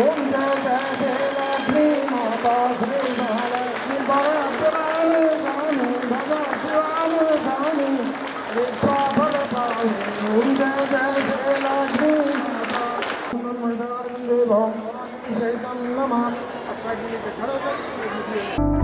ओम जय जय जय लक्ष्मी माता श्री महालक्ष्मी परात्पराणि स्वामी भगवत शिवानि स्वामी दीक्षा फल स्वामी ओम जय जय जय लक्ष्मी माता नमस्कारंदे भगवान शैतम नमः अच्छा के लिए खड़े हो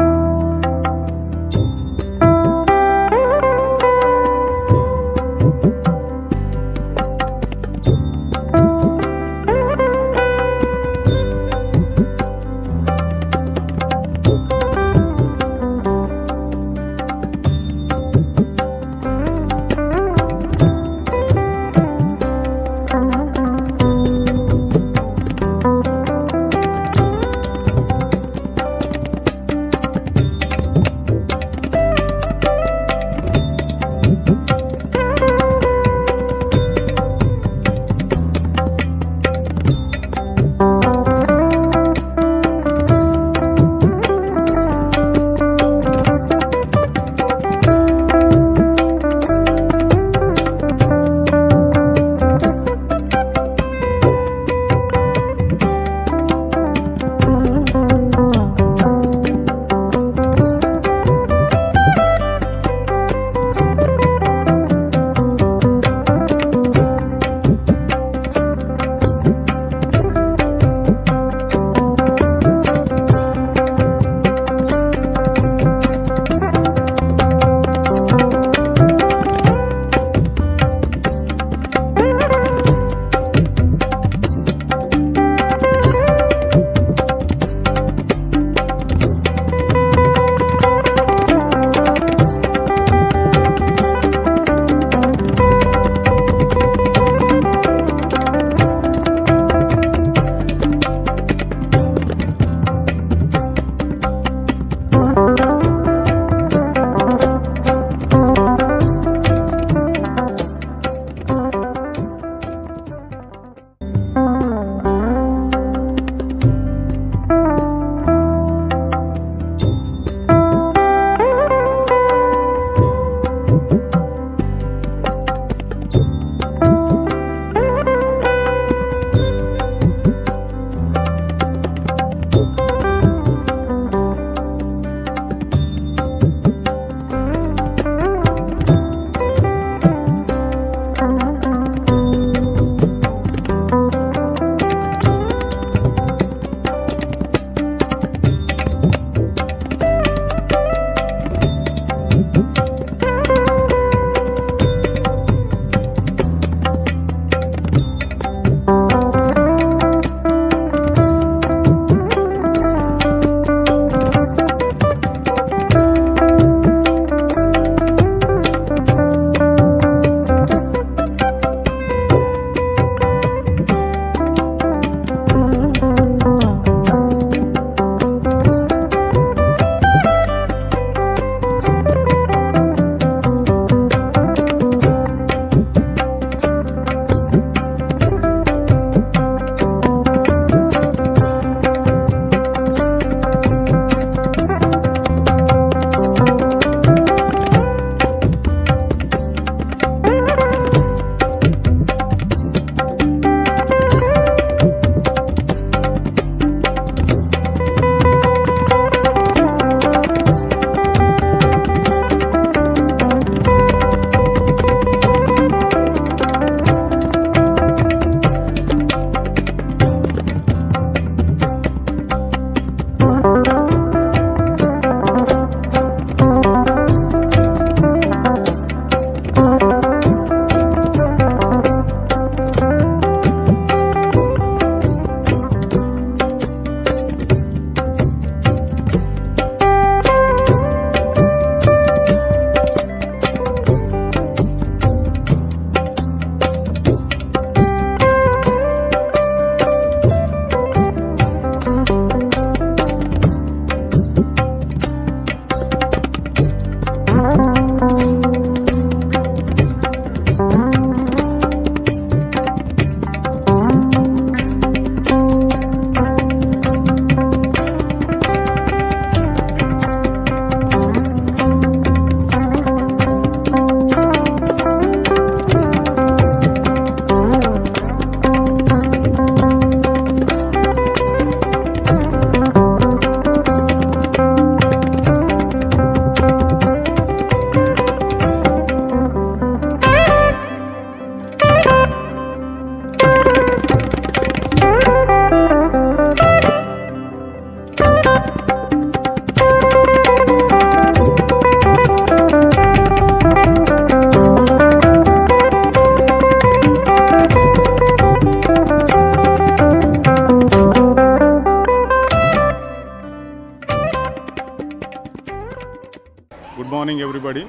morning, everybody.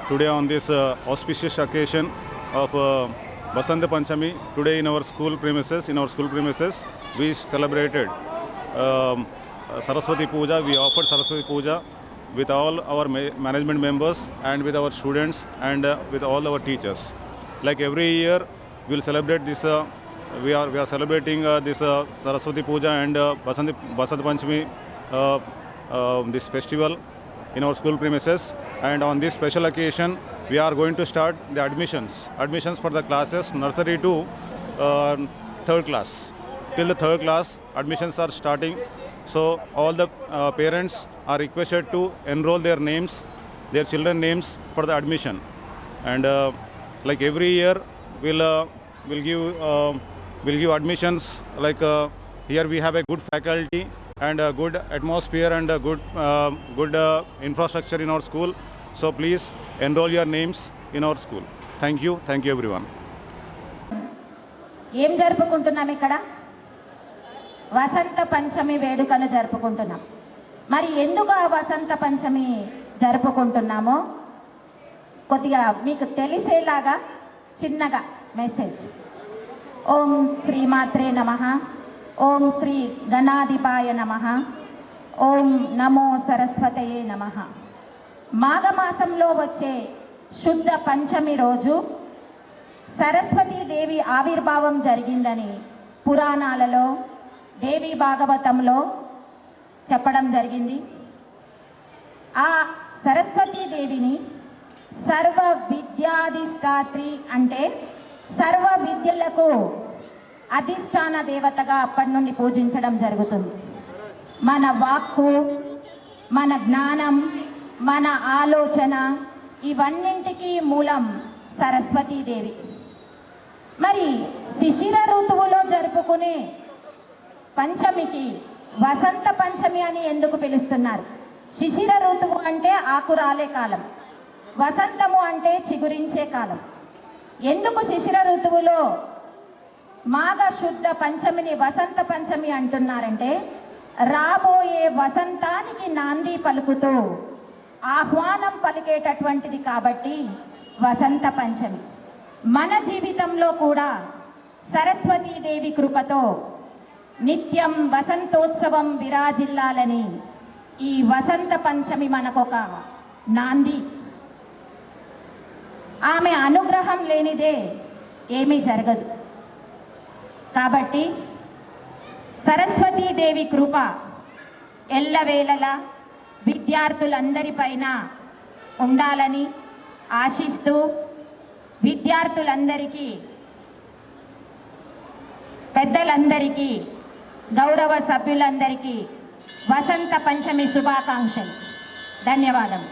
Today on this auspicious occasion of Vasanta Panchami, today in our school premises, we celebrated Saraswati Puja. We offered Saraswati Puja with all our management members and with our students and with all our teachers. Like every year, we will celebrate this. We are celebrating this Saraswati Puja and Vasanta Panchami, this festival in our school premises. And on this special occasion, we are going to start the admissions for the classes nursery to third class. Till the third class, admissions are starting. So all the parents are requested to enroll their children names for the admission. And like every year, we'll give admissions. Like here we have a good faculty and a good atmosphere and a good infrastructure in our school. So please enroll your names in our school. Thank you everyone. ఏం జరుపుకుంటున్నాం ఇక్కడ? వసంత పంచమి వేడుకను జరుపుకుంటున్నాం. మరి ఎందుకు ఆ వసంత పంచమి జరుపుకుంటున్నామో కొద్దిగా మీకు తెలిసేలాగా చిన్నగా మెసేజ్. ఓం శ్రీమాత్రే నమః, ఓం శ్రీ గణాధిపాయ నమః, ఓం నమో సరస్వతయే నమః. మాఘమాసంలో వచ్చే శుద్ధ పంచమి రోజు సరస్వతీదేవి ఆవిర్భావం జరిగిందని పురాణాలలో దేవి భాగవతంలో చెప్పడం జరిగింది. ఆ సరస్వతీదేవిని సర్వ విద్యాధిష్టాత్రి అంటే సర్వ విద్యలకు అధిష్టాన దేవతగా అప్పటి నుండి పూజించడం జరుగుతుంది. మన వాక్కు, మన జ్ఞానం, మన ఆలోచన ఇవన్నింటికీ మూలం సరస్వతీదేవి. మరి శిశిర ఋతువులో జరుపుకునే పంచమికి వసంత పంచమి అని ఎందుకు పిలుస్తున్నారు? శిశిర ఋతువు అంటే ఆకురాలే కాలం, వసంతము అంటే చిగురించే కాలం. ఎందుకు శిశిర ఋతువులో మాఘ శుద్ధ పంచమిని వసంత పంచమి అంటున్నారంటే రాబోయే వసంతానికి నాంది పలుకుతూ ఆహ్వానం పలికేటటువంటిది కాబట్టి వసంత పంచమి. మన జీవితంలో కూడా సరస్వతీదేవి కృపతో నిత్యం వసంతోత్సవం విరాజిల్లాలని ఈ వసంత పంచమి మనకొక నాంది. ఆమె అనుగ్రహం లేనిదే ఏమీ జరగదు. కాబట్టి సరస్వతీదేవి కృప ఎల్లవేళలా విద్యార్థులందరిపైన ఉండాలని ఆశిస్తూ విద్యార్థులందరికీ, పెద్దలందరికీ, గౌరవ సభ్యులందరికీ వసంత పంచమి శుభాకాంక్షలు. ధన్యవాదం.